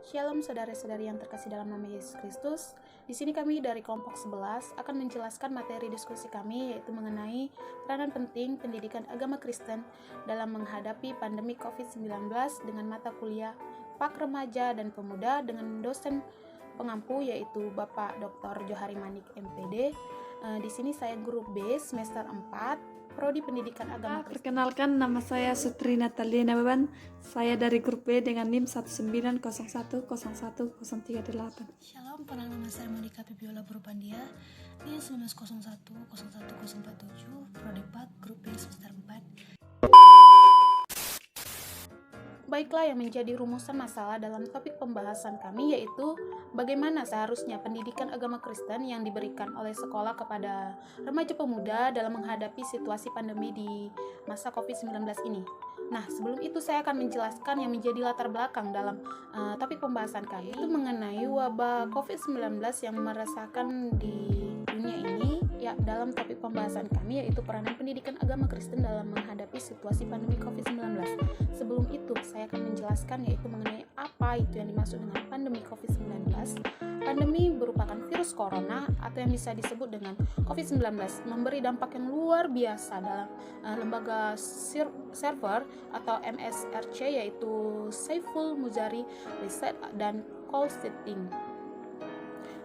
Shalom saudara-saudari yang terkasih dalam nama Yesus Kristus. Di sini kami dari kelompok 11 akan menjelaskan materi diskusi kami, yaitu mengenai peranan penting pendidikan agama Kristen dalam menghadapi pandemi COVID-19 dengan mata kuliah Pak Remaja dan Pemuda dengan dosen pengampu yaitu Bapak Dr. Johari Manik MPD. Di sini saya guru B semester 4 Prodi Pendidikan Agama Kristen. Perkenalkan, nama saya Sutri Natalia Nababan. Saya dari grup B dengan NIM 190101038. Shalom, nama saya Monika Pipiola Burbandia, NIM 1901011047, Prodi 4, grup B semester 4. Baiklah, yang menjadi rumusan masalah dalam topik pembahasan kami yaitu bagaimana seharusnya pendidikan agama Kristen yang diberikan oleh sekolah kepada remaja pemuda dalam menghadapi situasi pandemi di masa COVID-19 ini. Nah, sebelum itu saya akan menjelaskan yang menjadi latar belakang dalam topik pembahasan kami, itu mengenai wabah COVID-19 yang meresahkan di dunia ini. Ya, dalam topik pembahasan kami yaitu peranan pendidikan agama Kristen dalam menghadapi situasi pandemi COVID-19. Sebelum itu, saya akan menjelaskan yaitu mengenai apa itu yang dimaksud dengan pandemi COVID-19. Pandemi merupakan virus corona atau yang bisa disebut dengan COVID-19 memberi dampak yang luar biasa dalam lembaga server atau MSRC yaitu Saiful Mujari Research dan Consulting.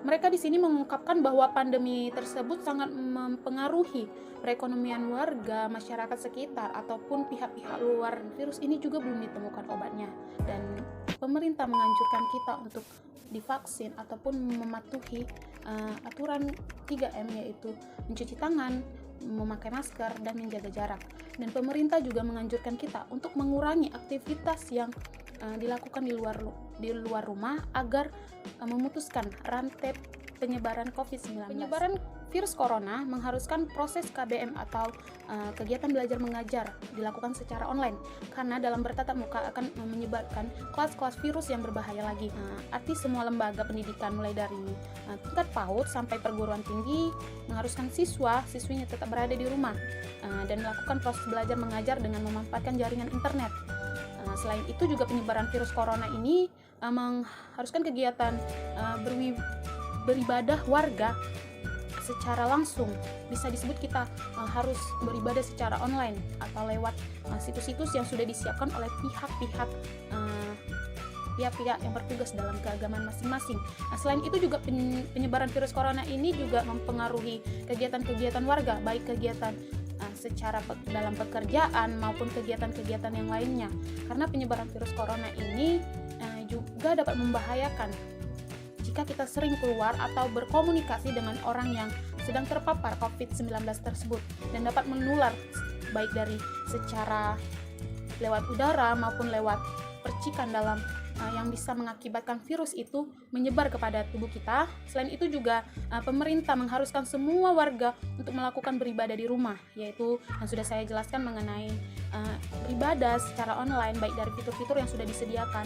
Mereka di sini mengungkapkan bahwa pandemi tersebut sangat mempengaruhi perekonomian warga, masyarakat sekitar, ataupun pihak-pihak luar. Virus ini juga belum ditemukan obatnya. Dan pemerintah menganjurkan kita untuk divaksin ataupun mematuhi aturan 3M, yaitu mencuci tangan, memakai masker, dan menjaga jarak. Dan pemerintah juga menganjurkan kita untuk mengurangi aktivitas yang dilakukan di luar rumah agar memutuskan rantai penyebaran COVID-19. Penyebaran virus corona mengharuskan proses KBM atau kegiatan belajar mengajar dilakukan secara online karena dalam bertatap muka akan menyebabkan kelas-kelas virus yang berbahaya lagi. Arti semua lembaga pendidikan mulai dari tingkat PAUD sampai perguruan tinggi mengharuskan siswinya tetap berada di rumah dan melakukan proses belajar mengajar dengan memanfaatkan jaringan internet. Selain itu juga penyebaran virus corona ini mengharuskan kegiatan beribadah warga secara langsung. Bisa disebut kita harus beribadah secara online atau lewat situs-situs yang sudah disiapkan oleh pihak-pihak yang bertugas dalam keagamaan masing-masing. Selain itu juga penyebaran virus corona ini juga mempengaruhi kegiatan-kegiatan warga, baik kegiatan secara dalam pekerjaan maupun kegiatan-kegiatan yang lainnya. Karena penyebaran virus corona ini juga dapat membahayakan jika kita sering keluar atau berkomunikasi dengan orang yang sedang terpapar COVID-19 tersebut dan dapat menular baik dari secara lewat udara maupun lewat percikan dalam yang bisa mengakibatkan virus itu menyebar kepada tubuh kita. Selain itu juga pemerintah mengharuskan semua warga untuk melakukan beribadah di rumah, yaitu yang sudah saya jelaskan mengenai beribadah secara online baik dari fitur-fitur yang sudah disediakan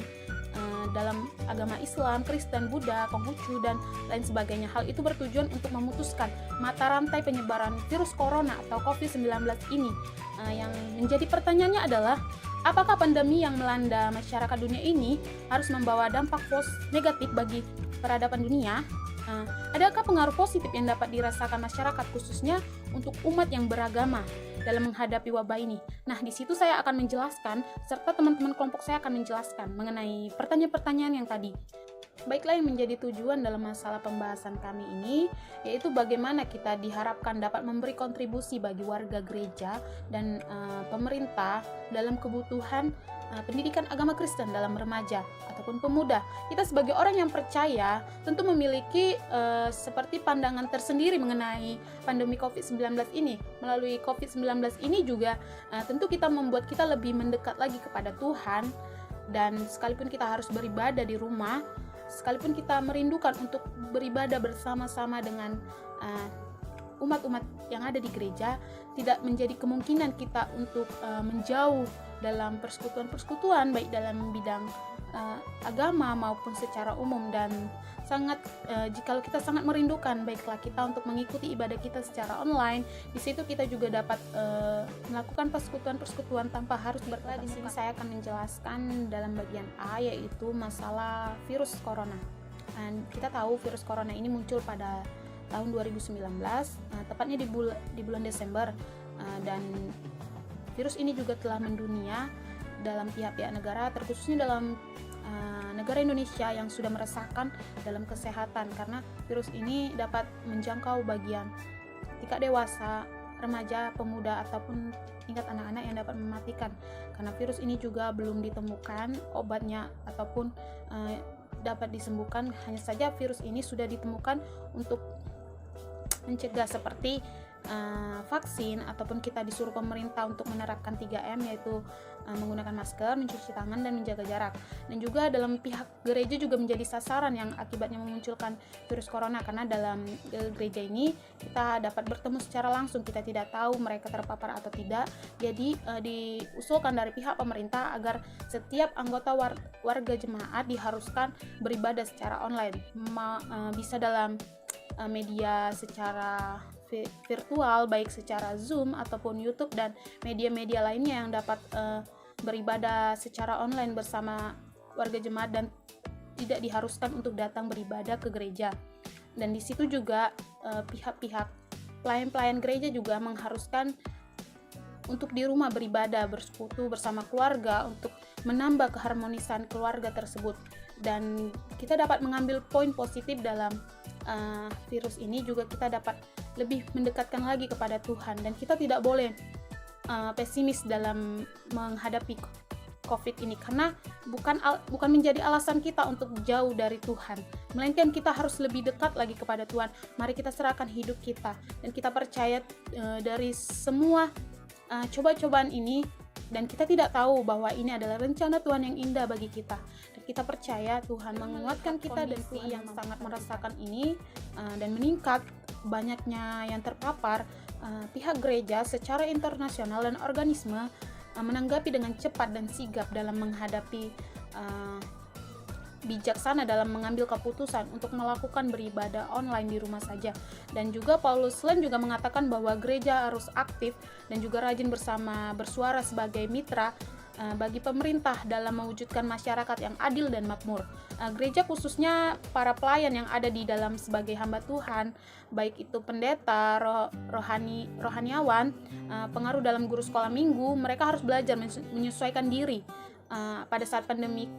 dalam agama Islam, Kristen, Buddha, Konghucu, dan lain sebagainya. Hal itu bertujuan untuk memutuskan mata rantai penyebaran virus corona atau COVID-19 ini. Yang menjadi pertanyaannya adalah, apakah pandemi yang melanda masyarakat dunia ini harus membawa dampak negatif bagi peradaban dunia? Adakah pengaruh positif yang dapat dirasakan masyarakat khususnya untuk umat yang beragama dalam menghadapi wabah ini? Nah, di situ saya akan menjelaskan serta teman-teman kelompok saya akan menjelaskan mengenai pertanyaan-pertanyaan yang tadi. Baiklah, yang menjadi tujuan dalam masalah pembahasan kami ini yaitu bagaimana kita diharapkan dapat memberi kontribusi bagi warga gereja dan pemerintah dalam kebutuhan pendidikan agama Kristen dalam remaja ataupun pemuda. Kita sebagai orang yang percaya tentu memiliki seperti pandangan tersendiri mengenai pandemi COVID-19 ini. Melalui COVID-19 ini juga tentu kita membuat kita lebih mendekat lagi kepada Tuhan, dan sekalipun kita harus beribadah di rumah, sekalipun kita merindukan untuk beribadah bersama-sama dengan umat-umat yang ada di gereja, tidak menjadi kemungkinan kita untuk menjauh dalam persekutuan-persekutuan baik dalam bidang agama maupun secara umum. Dan jikalau kita sangat merindukan, baiklah kita untuk mengikuti ibadah kita secara online. Di situ kita juga dapat melakukan persekutuan tanpa harus bertemu. Di sini saya akan menjelaskan dalam bagian A, yaitu masalah virus corona. Dan kita tahu virus corona ini muncul pada tahun 2019, tepatnya di bulan Desember, dan virus ini juga telah mendunia dalam pihak-pihak negara, terkhususnya dalam negara Indonesia yang sudah meresahkan dalam kesehatan, karena virus ini dapat menjangkau bagian tingkat dewasa, remaja, pemuda, ataupun tingkat anak-anak yang dapat mematikan. Karena virus ini juga belum ditemukan obatnya ataupun dapat disembuhkan. Hanya saja virus ini sudah ditemukan untuk mencegah, seperti vaksin, ataupun kita disuruh pemerintah untuk menerapkan 3M, yaitu menggunakan masker, mencuci tangan, dan menjaga jarak. Dan juga dalam pihak gereja juga menjadi sasaran yang akibatnya memunculkan virus corona, karena dalam gereja ini kita dapat bertemu secara langsung, kita tidak tahu mereka terpapar atau tidak. Jadi diusulkan dari pihak pemerintah agar setiap anggota warga jemaat diharuskan beribadah secara online, bisa dalam media secara virtual, baik secara Zoom ataupun YouTube dan media-media lainnya yang dapat beribadah secara online bersama warga jemaat dan tidak diharuskan untuk datang beribadah ke gereja. Dan di situ juga pihak-pihak pelayan-pelayan gereja juga mengharuskan untuk di rumah beribadah, bersekutu bersama keluarga untuk menambah keharmonisan keluarga tersebut. Dan kita dapat mengambil poin positif dalam virus ini, juga kita dapat lebih mendekatkan lagi kepada Tuhan, dan kita tidak boleh pesimis dalam menghadapi COVID ini, karena bukan menjadi alasan kita untuk jauh dari Tuhan, melainkan kita harus lebih dekat lagi kepada Tuhan. Mari kita serahkan hidup kita, dan kita percaya dari semua coba-cobaan ini, dan kita tidak tahu bahwa ini adalah rencana Tuhan yang indah bagi kita, dan kita percaya Tuhan menguatkan kita. Dan Tuhan yang sangat merasakan ini dan meningkat banyaknya yang terpapar, pihak gereja secara internasional dan organisme menanggapi dengan cepat dan sigap dalam menghadapi, bijaksana dalam mengambil keputusan untuk melakukan beribadah online di rumah saja. Dan juga Paulus Len juga mengatakan bahwa gereja harus aktif dan juga rajin bersuara sebagai mitra bagi pemerintah dalam mewujudkan masyarakat yang adil dan makmur. Gereja, khususnya para pelayan yang ada di dalam sebagai hamba Tuhan, baik itu pendeta, rohaniawan, pengaruh dalam guru sekolah minggu, mereka harus belajar menyesuaikan diri pada saat pandemi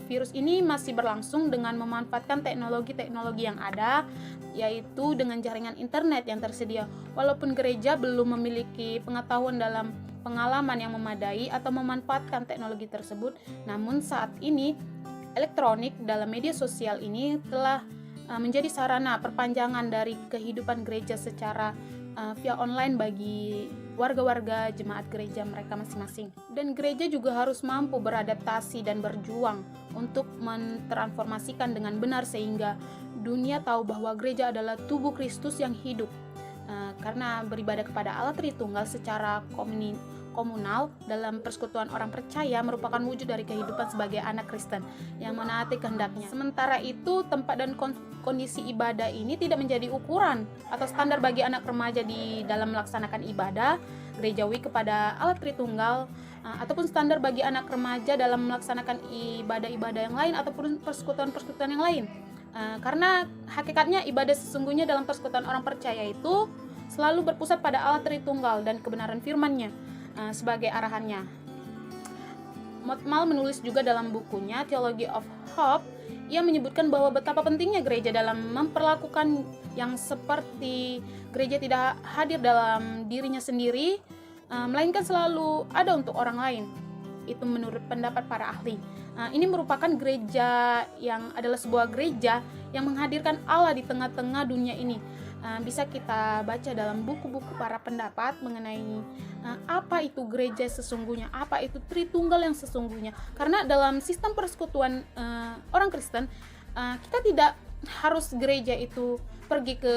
virus ini masih berlangsung dengan memanfaatkan teknologi-teknologi yang ada, yaitu dengan jaringan internet yang tersedia. Walaupun gereja belum memiliki pengetahuan dalam pengalaman yang memadai atau memanfaatkan teknologi tersebut, namun saat ini elektronik dalam media sosial ini telah menjadi sarana perpanjangan dari kehidupan gereja secara via online bagi warga-warga jemaat gereja mereka masing-masing. Dan gereja juga harus mampu beradaptasi dan berjuang untuk mentransformasikan dengan benar sehingga dunia tahu bahwa gereja adalah tubuh Kristus yang hidup. Karena beribadah kepada Allah Tritunggal secara komunal dalam persekutuan orang percaya merupakan wujud dari kehidupan sebagai anak Kristen yang menaati kehendaknya. Sementara itu, tempat dan kondisi ibadah ini tidak menjadi ukuran atau standar bagi anak remaja di dalam melaksanakan ibadah gerejawi kepada Allah Tritunggal, ataupun standar bagi anak remaja dalam melaksanakan ibadah-ibadah yang lain ataupun persekutuan-persekutuan yang lain. Karena hakikatnya ibadah sesungguhnya dalam persekutuan orang percaya itu selalu berpusat pada Allah Tritunggal dan kebenaran firman-Nya sebagai arahannya. Motmal menulis juga dalam bukunya Theology of Hope, ia menyebutkan bahwa betapa pentingnya gereja dalam memperlakukan yang seperti gereja tidak hadir dalam dirinya sendiri, melainkan selalu ada untuk orang lain. Itu menurut pendapat para ahli. Ini merupakan gereja yang adalah sebuah gereja yang menghadirkan Allah di tengah-tengah dunia ini. Bisa kita baca dalam buku-buku para pendapat mengenai apa itu gereja sesungguhnya, apa itu Tritunggal yang sesungguhnya. Karena dalam sistem persekutuan orang Kristen, kita tidak harus gereja itu pergi ke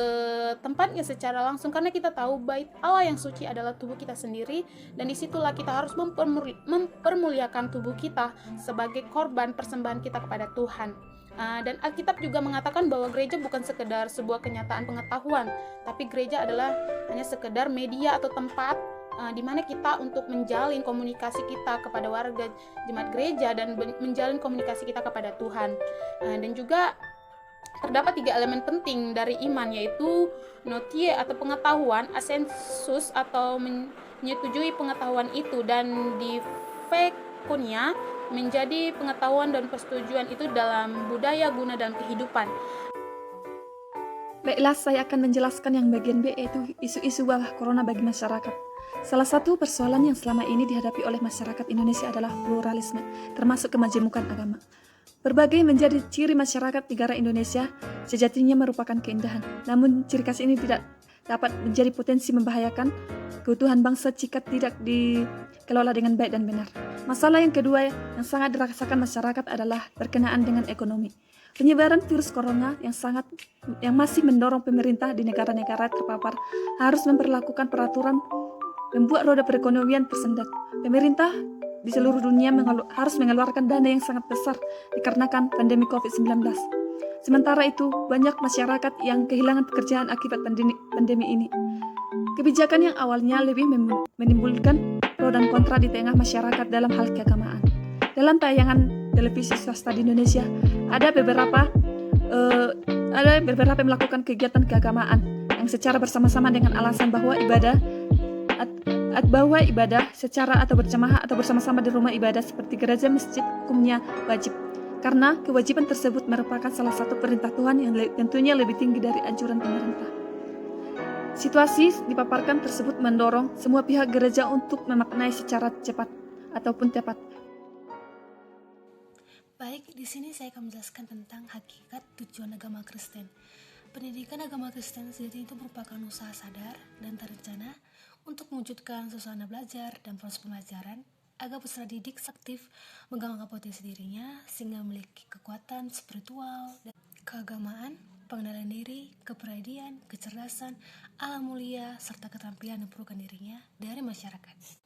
tempatnya secara langsung, karena kita tahu bait Allah yang suci adalah tubuh kita sendiri, dan disitulah kita harus mempermuliakan tubuh kita sebagai korban persembahan kita kepada Tuhan. Dan Alkitab juga mengatakan bahwa gereja bukan sekedar sebuah kenyataan pengetahuan, tapi gereja adalah hanya sekedar media atau tempat di mana kita untuk menjalin komunikasi kita kepada warga jemaat gereja dan menjalin komunikasi kita kepada Tuhan. Dan juga terdapat 3 elemen penting dari iman, yaitu notie atau pengetahuan, asensus atau menyetujui pengetahuan itu, dan difekunia menjadi pengetahuan dan persetujuan itu dalam budaya, guna, dan kehidupan. Baiklah, saya akan menjelaskan yang bagian B, yaitu isu-isu wabah corona bagi masyarakat. Salah satu persoalan yang selama ini dihadapi oleh masyarakat Indonesia adalah pluralisme, termasuk kemajemukan agama. Berbagai menjadi ciri masyarakat negara Indonesia sejatinya merupakan keindahan. Namun ciri khas ini tidak dapat menjadi potensi membahayakan keutuhan bangsa jika tidak dikelola dengan baik dan benar. Masalah yang kedua yang sangat dirasakan masyarakat adalah berkenaan dengan ekonomi. Penyebaran virus corona yang masih mendorong pemerintah di negara-negara terpapar harus memperlakukan peraturan membuat roda perekonomian tersendat. Pemerintah di seluruh dunia harus mengeluarkan dana yang sangat besar dikarenakan pandemi COVID-19. Sementara itu, banyak masyarakat yang kehilangan pekerjaan akibat pandemi ini. Kebijakan yang awalnya lebih menimbulkan pro dan kontra di tengah masyarakat dalam hal keagamaan. Dalam tayangan televisi swasta di Indonesia, ada beberapa yang melakukan kegiatan keagamaan yang secara bersama-sama dengan alasan bahwa ibadah secara atau berjamaah atau bersama-sama di rumah ibadah seperti gereja masjid hukumnya wajib, karena kewajiban tersebut merupakan salah satu perintah Tuhan yang tentunya lebih tinggi dari anjuran pemerintah. Situasi dipaparkan tersebut mendorong semua pihak gereja untuk memaknai secara cepat ataupun tepat. Baik, di sini saya akan menjelaskan tentang hakikat tujuan agama Kristen. Pendidikan agama Kristen sendiri itu merupakan usaha sadar dan terencana untuk mewujudkan suasana belajar dan proses pembelajaran agar peserta didik aktif mengembangkan potensi dirinya sehingga memiliki kekuatan spiritual dan keagamaan, pengenalan diri, kepribadian, kecerdasan, alam mulia, serta keterampilan yang diperlukan dirinya dari masyarakat.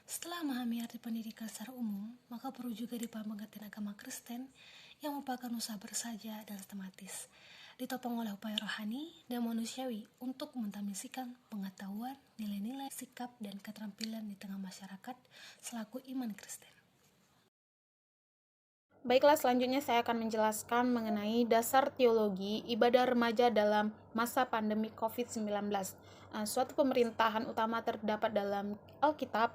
Setelah memahami arti pendidikan secara umum, maka perlu juga dipahami pengertian agama Kristen yang merupakan usaha bersaja dan sistematis, ditopang oleh upaya rohani dan manusiawi untuk mentamisikan pengetahuan, nilai-nilai, sikap, dan keterampilan di tengah masyarakat selaku iman Kristen. Baiklah, selanjutnya saya akan menjelaskan mengenai dasar teologi ibadah remaja dalam masa pandemi COVID-19. Suatu pemerintahan utama terdapat dalam Alkitab,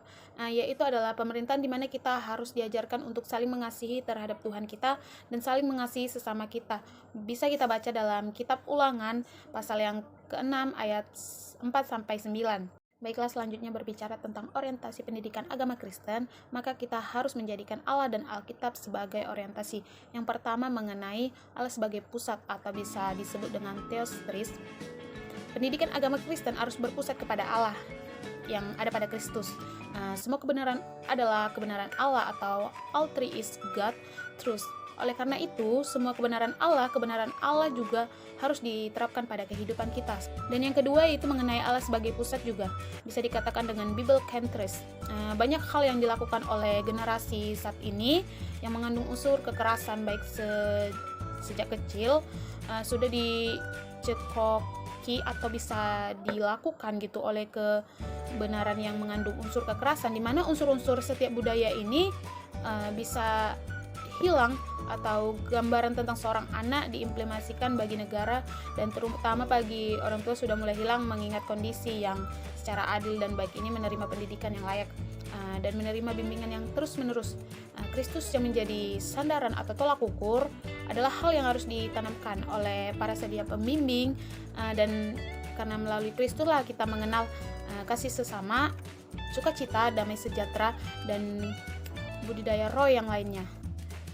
yaitu adalah pemerintahan di mana kita harus diajarkan untuk saling mengasihi terhadap Tuhan kita dan saling mengasihi sesama kita. Bisa kita baca dalam kitab Ulangan pasal yang ke-6 ayat 4-9. Baiklah, selanjutnya berbicara tentang orientasi pendidikan agama Kristen, maka kita harus menjadikan Allah dan Alkitab sebagai orientasi. Yang pertama mengenai Allah sebagai pusat atau bisa disebut dengan theostris. Pendidikan agama Kristen harus berpusat kepada Allah yang ada pada Kristus. Semua kebenaran adalah kebenaran Allah atau all three is God truth. Oleh karena itu, semua kebenaran Allah juga harus diterapkan pada kehidupan kita. Dan yang kedua itu mengenai Allah sebagai pusat juga bisa dikatakan dengan Bible centris. Banyak hal yang dilakukan oleh generasi saat ini yang mengandung unsur kekerasan baik sejak kecil sudah dicekoki atau bisa dilakukan gitu oleh kebenaran yang mengandung unsur kekerasan, di mana unsur-unsur setiap budaya ini bisa hilang atau gambaran tentang seorang anak diimplementasikan bagi negara, dan terutama bagi orang tua sudah mulai hilang mengingat kondisi yang secara adil dan baik ini menerima pendidikan yang layak dan menerima bimbingan yang terus-menerus. Kristus yang menjadi sandaran atau tolak ukur adalah hal yang harus ditanamkan oleh para sedia pembimbing, dan karena melalui Kristuslah kita mengenal kasih sesama, sukacita, damai sejahtera, dan budidaya roh yang lainnya.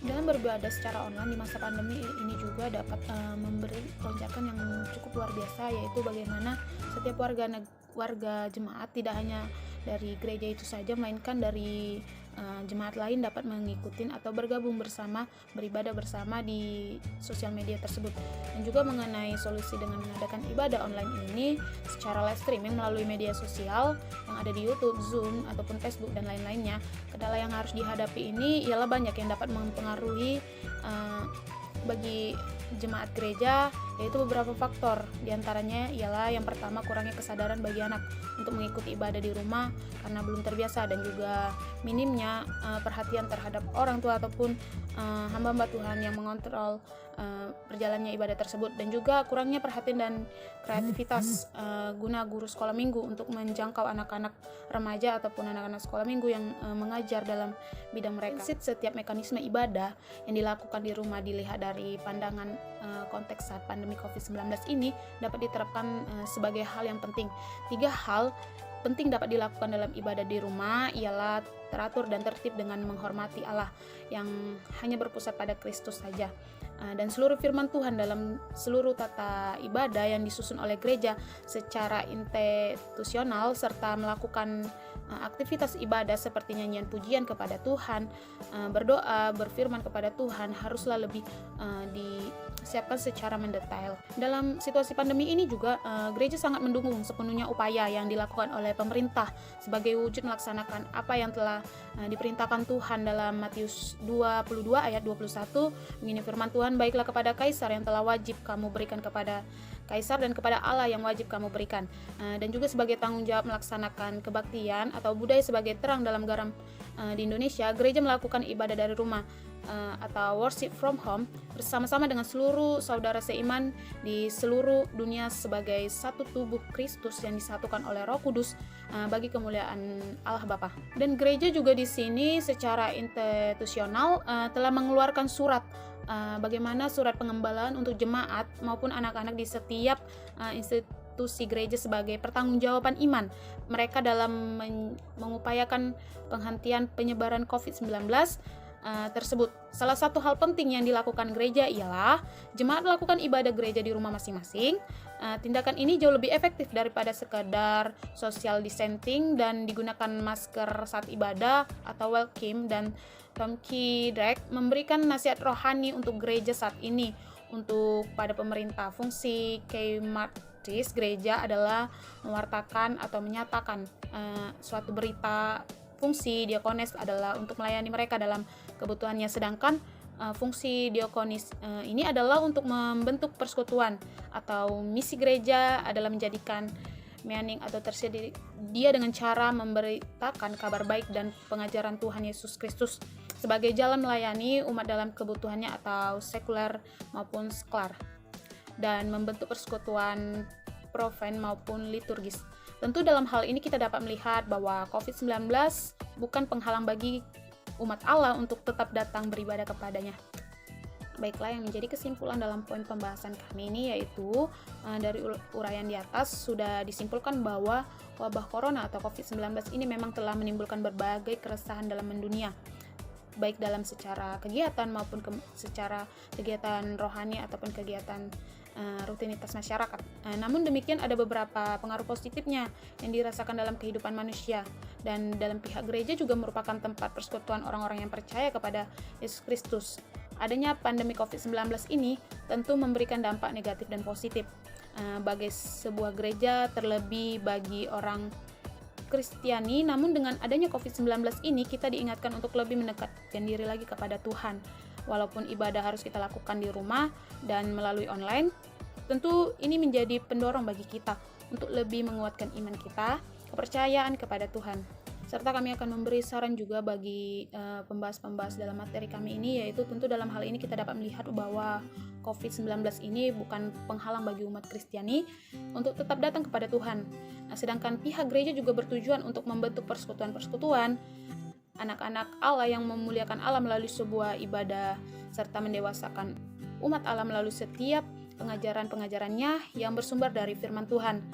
Dalam beribadah secara online di masa pandemi ini juga dapat memberi lonjakan yang cukup luar biasa, yaitu bagaimana setiap warga jemaat tidak hanya dari gereja itu saja, melainkan dari jemaat lain dapat mengikuti atau bergabung bersama, beribadah bersama di sosial media tersebut. Dan juga mengenai solusi dengan mengadakan ibadah online ini secara live streaming melalui media sosial yang ada di YouTube, Zoom, ataupun Facebook dan lain-lainnya. Kendala yang harus dihadapi ini ialah banyak yang dapat mempengaruhi bagi jemaat gereja, yaitu beberapa faktor. Di antaranya ialah yang pertama, kurangnya kesadaran bagi anak untuk mengikuti ibadah di rumah karena belum terbiasa, dan juga minimnya perhatian terhadap orang tua ataupun hamba-hamba Tuhan yang mengontrol berjalannya ibadah tersebut, dan juga kurangnya perhatian dan kreativitas guna guru sekolah minggu untuk menjangkau anak-anak remaja ataupun anak-anak sekolah minggu yang mengajar dalam bidang mereka. Setiap mekanisme ibadah yang dilakukan di rumah dilihat dari pandangan konteks saat pandemi COVID-19 ini dapat diterapkan sebagai hal yang penting. 3 hal penting dapat dilakukan dalam ibadah di rumah ialah teratur dan tertib dengan menghormati Allah yang hanya berpusat pada Kristus saja, dan seluruh firman Tuhan dalam seluruh tata ibadah yang disusun oleh gereja secara institusional, serta melakukan aktivitas ibadah seperti nyanyian pujian kepada Tuhan, berdoa, berfirman kepada Tuhan haruslah lebih disiapkan secara mendetail. Dalam situasi pandemi ini juga gereja sangat mendukung sepenuhnya upaya yang dilakukan oleh pemerintah sebagai wujud melaksanakan apa yang telah diperintahkan Tuhan dalam Matius 22 ayat 21. Begini firman Tuhan, baiklah kepada kaisar yang telah wajib kamu berikan kepada kaisar, dan kepada Allah yang wajib kamu berikan. Dan juga sebagai tanggung jawab melaksanakan kebaktian atau budaya sebagai terang dalam garam di Indonesia, gereja melakukan ibadah dari rumah atau worship from home bersama-sama dengan seluruh saudara seiman di seluruh dunia sebagai satu tubuh Kristus yang disatukan oleh Roh Kudus bagi kemuliaan Allah Bapa. Dan gereja juga di sini secara institusional telah mengeluarkan surat, bagaimana surat pengembalaan untuk jemaat maupun anak-anak di setiap institusi gereja sebagai pertanggungjawaban iman mereka dalam mengupayakan penghentian penyebaran COVID-19 tersebut. Salah satu hal penting yang dilakukan gereja ialah jemaat melakukan ibadah gereja di rumah masing-masing. Tindakan ini jauh lebih efektif daripada sekedar social distancing dan digunakan masker saat ibadah atau welcome. Dan Tom Drake memberikan nasihat rohani untuk gereja saat ini. Untuk pada pemerintah, fungsi keimatis gereja adalah mewartakan atau menyatakan suatu berita. Fungsi diakonis adalah untuk melayani mereka dalam kebutuhannya, sedangkan fungsi diakonis ini adalah untuk membentuk persekutuan, atau misi gereja adalah menjadikan meaning atau tersedia dengan cara memberitakan kabar baik dan pengajaran Tuhan Yesus Kristus sebagai jalan melayani umat dalam kebutuhannya atau sekuler maupun seklar, dan membentuk persekutuan profan maupun liturgis. Tentu dalam hal ini kita dapat melihat bahwa COVID-19 bukan penghalang bagi umat Allah untuk tetap datang beribadah kepadanya. Baiklah, yang menjadi kesimpulan dalam poin pembahasan kami ini yaitu dari uraian di atas sudah disimpulkan bahwa wabah corona atau COVID-19 ini memang telah menimbulkan berbagai keresahan dalam mendunia, baik dalam secara kegiatan maupun secara kegiatan rohani ataupun kegiatan rutinitas masyarakat. Namun demikian ada beberapa pengaruh positifnya yang dirasakan dalam kehidupan manusia, dan dalam pihak gereja juga merupakan tempat persekutuan orang-orang yang percaya kepada Yesus Kristus. Adanya pandemi COVID-19 ini tentu memberikan dampak negatif dan positif bagi sebuah gereja, terlebih bagi orang Kristiani. Namun dengan adanya COVID-19 ini kita diingatkan untuk lebih mendekatkan diri lagi kepada Tuhan. Walaupun ibadah harus kita lakukan di rumah dan melalui online, tentu ini menjadi pendorong bagi kita untuk lebih menguatkan iman kita, kepercayaan kepada Tuhan. Serta kami akan memberi saran juga bagi pembahas-pembahas dalam materi kami ini, yaitu tentu dalam hal ini kita dapat melihat bahwa COVID-19 ini bukan penghalang bagi umat Kristiani untuk tetap datang kepada Tuhan. Sedangkan pihak gereja juga bertujuan untuk membentuk persekutuan-persekutuan anak-anak Allah yang memuliakan Allah melalui sebuah ibadah, serta mendewasakan umat Allah melalui setiap pengajaran-pengajarannya yang bersumber dari firman Tuhan,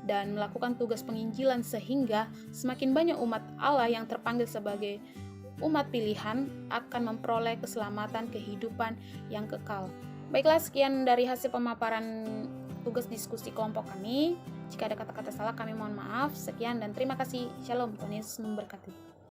dan melakukan tugas penginjilan sehingga semakin banyak umat Allah yang terpanggil sebagai umat pilihan akan memperoleh keselamatan kehidupan yang kekal. Baiklah, sekian dari hasil pemaparan tugas diskusi kelompok kami. Jika ada kata-kata salah kami mohon maaf. Sekian dan terima kasih. Shalom, Tuhan Yesus memberkati.